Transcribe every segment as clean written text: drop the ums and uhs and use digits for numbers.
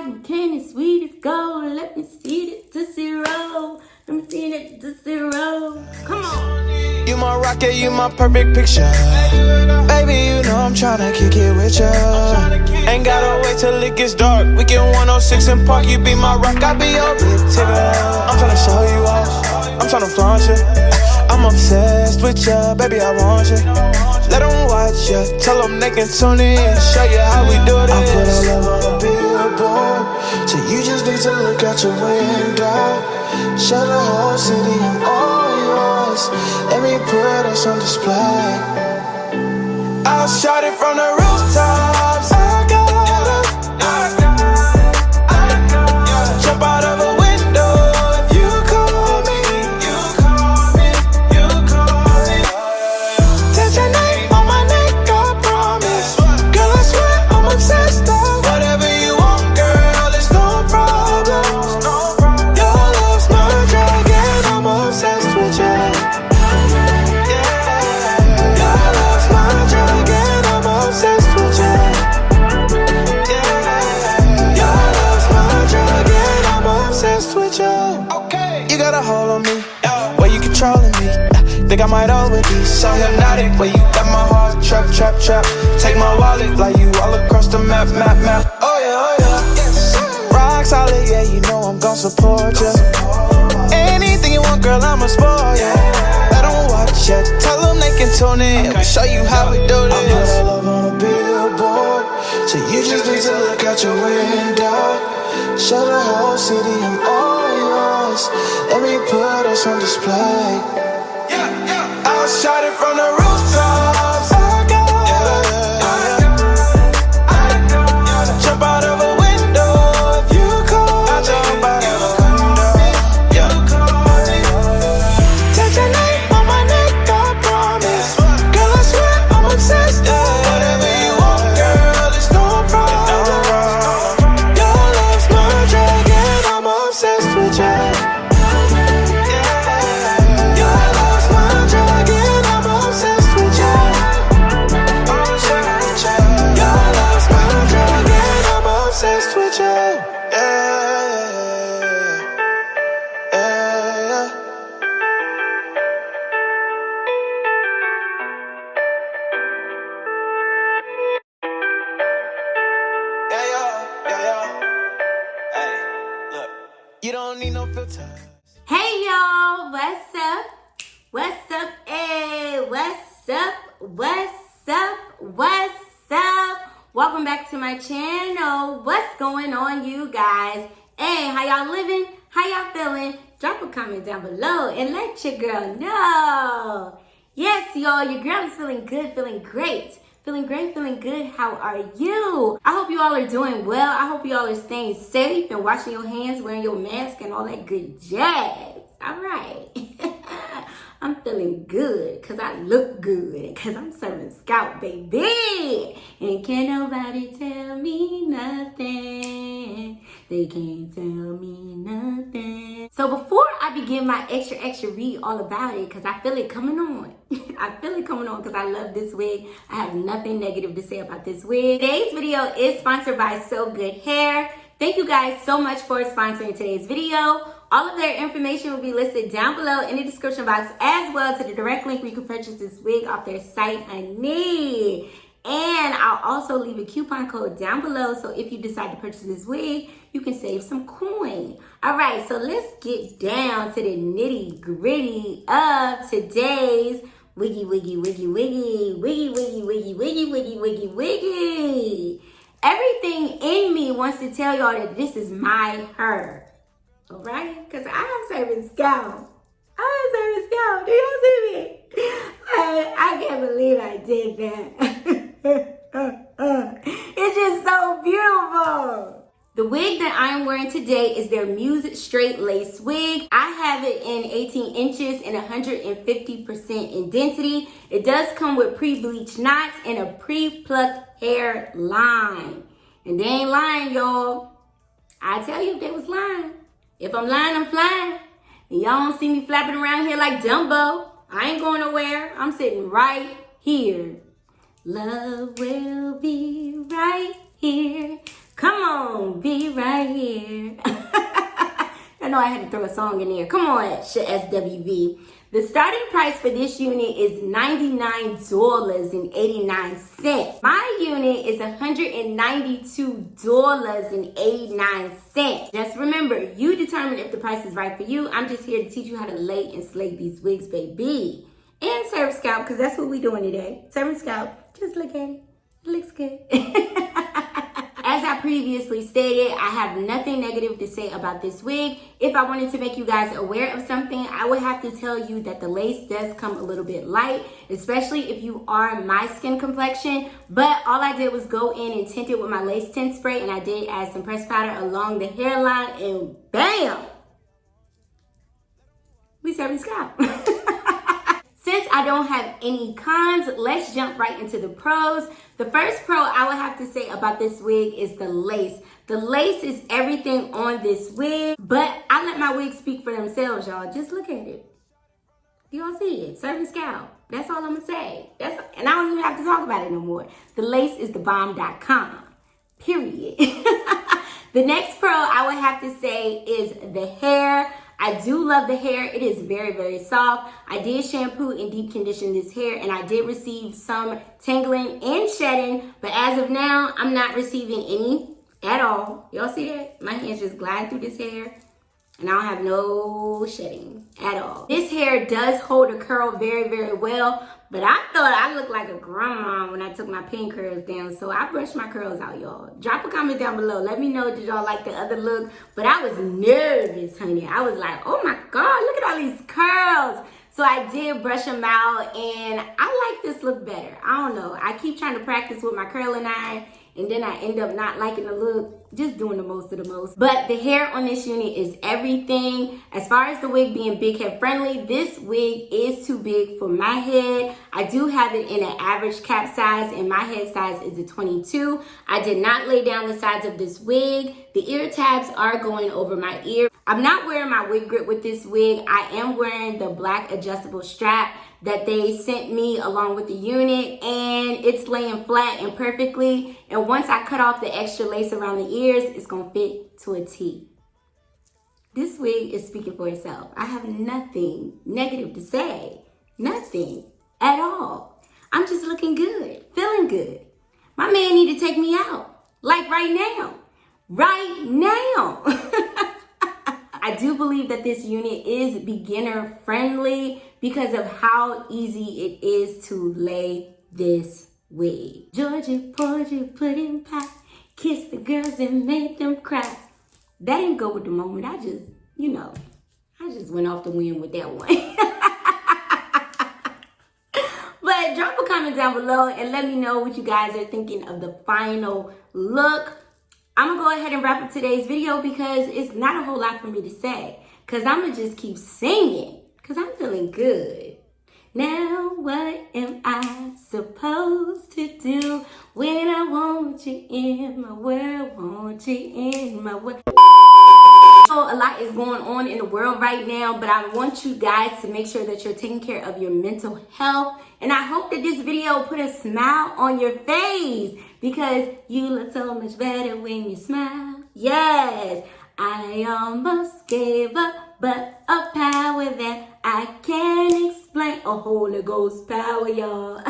like candy, sweet as gold. Let me see it to zero. Let me see it to zero. Come on. You my rocket, you my perfect picture. Baby, you know I'm tryna kick it with ya. Ain't gotta wait till it gets dark. We get 106 and Park. You be my rock, I be your big ticket. I'm tryna show you off. I'm tryna flaunt you. I'm obsessed with ya, baby, I want you. Let them watch ya, tell them they can tune in. Show you how we do this. I put our love on a billboard, so you just need to look out your window. Show the whole city I'm all yours. Let me put us on display. I'll shout it from the rooftops. I gotta jump out of a window if you call me. Touch your name on my neck, I promise. Girl, I swear I'm obsessed. Whatever you want, girl, it's no problem. Your love's my drug and I'm obsessed with you. Your love's my drug and I'm obsessed with you. Your love's my drug and I'm obsessed with you. You got a hold on me, where you controlling me. Think I might overdose, so hypnotic. Where you got my heart trap. Take my wallet, fly you all across the map. Oh yeah. Rock solid, yeah, you know I'm gon' support ya. Anything you want, girl, I'ma spoil ya. Let them watch ya, tell them they can tune in. We show you how we do this. I put our love on a billboard, so you just need to look out your window. Show the whole city I'm all yours. Let me put us on display. I'll shout it from the rooftops. I gotta jump out of a window if you call me. Jump out of a window. Touch your name on my neck, I promise. Girl, I swear I'm obsessed. Whatever you want, girl, it's no problem. Your love's my drug and I'm obsessed with you. You don't need no filter. Hey y'all, what's up? What's up? Hey, what's up? What's up? What's up? Welcome back to my channel. What's going on, you guys? Hey, how y'all living? How y'all feeling? Drop a comment down below and let your girl know. Yes, y'all, your girl is feeling good, feeling great. Feeling great, feeling good. How are you? I hope you all are doing well. I hope you all are staying safe and washing your hands, wearing your mask, and all that good jazz. All right. I'm feeling good because I look good because I'm serving scalp, baby. And can't nobody tell me nothing. They can't tell me nothing. So before I begin my extra read all about it, because I feel it coming on. I feel it coming on because I love this wig. I have nothing negative to say about this wig. Today's video is sponsored by Sogoodhair. Thank you guys so much for sponsoring today's video. All of their information will be listed down below in the description box, as well to the direct link where you can purchase this wig off their site, honey. And I'll also leave a coupon code down below, so if you decide to purchase this wig, you can save some coin. All right, so let's get down to the nitty gritty of today's wiggy. Everything in me wants to tell y'all that this is my her. All right? Because I'm serving scalp. Do y'all see me? I can't believe I did that. It's just so beautiful. The wig that I'm wearing today is their Muse straight lace wig. I have it in 18 inches and 150% in density. It does come with pre-bleached knots and a pre-plucked hairline. And they ain't lying, y'all. I tell you if they was lying. If I'm lying, I'm flying. And y'all don't see me flapping around here like Dumbo. I ain't going nowhere. I'm sitting right here. Love will be right here. Come on, be right know I had to throw a song in there. Come on, SWV. The starting price for this unit is $99.89. My unit is $192.89. Just remember, you determine if the price is right for you. I'm just here to teach you how to lay and slay these wigs, baby. And serve scalp, because that's what we're doing today. Serving scalp. Just look at it. It looks good. As I previously stated, I have nothing negative to say about this wig. If I wanted to make you guys aware of something, I would have to tell you that the lace does come a little bit light, especially if you are my skin complexion. But all I did was go in and tint it with my lace tint spray, and I did add some pressed powder along the hairline, and bam! We serving scalp. Since I don't have any cons, let's jump right into the pros. The first pro I would have to say about this wig is the lace. The lace is everything on this wig, but I let my wigs speak for themselves, y'all. Just look at it. Y'all see it, serving scalp. That's all I'm gonna say. And I don't even have to talk about it no more. The lace is the bomb.com, period. The next pro I would have to say is the hair. I do love the hair. It is very, very soft. I did shampoo and deep condition this hair, and I did receive some tangling and shedding, but as of now, I'm not receiving any at all. Y'all see that? My hands just glide through this hair, and I don't have no shedding at all. This hair does hold a curl very, very well, but I thought I looked like a grandma when I took my pin curls down, so I brushed my curls out, y'all. Drop a comment down below. Let me know, did y'all like the other look? But I was nervous, honey. I was like, oh my God, look at all these curls. So I did brush them out, and I like this look better. I don't know. I keep trying to practice with my curling iron, and then I end up not liking the look, just doing the most of the most. But the hair on this unit is everything. As far as the wig being big head friendly, this wig is too big for my head. I do have it in an average cap size, and my head size is a 22. I did not lay down the sides of this wig. The ear tabs are going over my ear. I'm not wearing my wig grip with this wig. I am wearing the black adjustable strap that they sent me along with the unit, and it's laying flat and perfectly. And once I cut off the extra lace around the ears, it's gonna fit to a T. This wig is speaking for itself. I have nothing negative to say. Nothing at all. I'm just looking good, feeling good. My man need to take me out, like right now. Right now. I do believe that this unit is beginner friendly because of how easy it is to lay this wig. Georgia, Porgia, pudding pie, kiss the girls and make them cry. That didn't go with the moment. I just went off the wind with that one. But drop a comment down below and let me know what you guys are thinking of the final look. I'm gonna go ahead and wrap up today's video because it's not a whole lot for me to say. Cause I'm gonna just keep singing cause I'm feeling good. Now what am I supposed to do when I want you in my world, want you in my world? So a lot is going on in the world right now, but I want you guys to make sure that you're taking care of your mental health. And I hope that this video put a smile on your face because you look so much better when you smile. Yes, I almost gave up, but a power that I can't explain. A Holy Ghost power, y'all.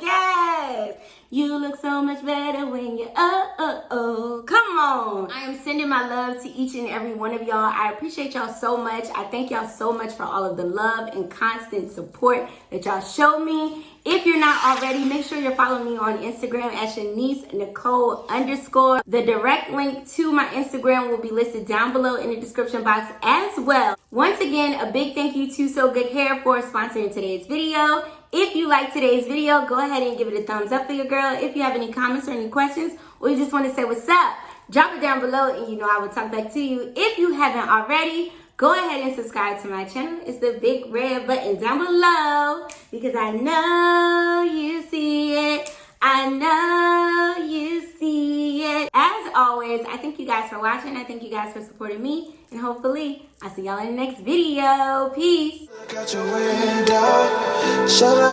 Yes. You look so much better when you come on. I am sending my love to each and every one of y'all. I appreciate y'all so much. I thank y'all so much for all of the love and constant support that y'all show me. If you're not already, make sure you're following me on Instagram at Shanise Nicole _. The direct link to my Instagram will be listed down below in the description box as well. Once again, a big thank you to Sogoodhair for sponsoring today's video. If you like today's video, go ahead and give it a thumbs up for your girl. If you have any comments or any questions, or you just want to say what's up, drop it down below and you know I will talk back to you. If you haven't already, go ahead and subscribe to my channel. It's the big red button down below because I know you see it. I know you see it. As always, I thank you guys for watching. I thank you guys for supporting me. And hopefully, I'll see y'all in the next video. Peace.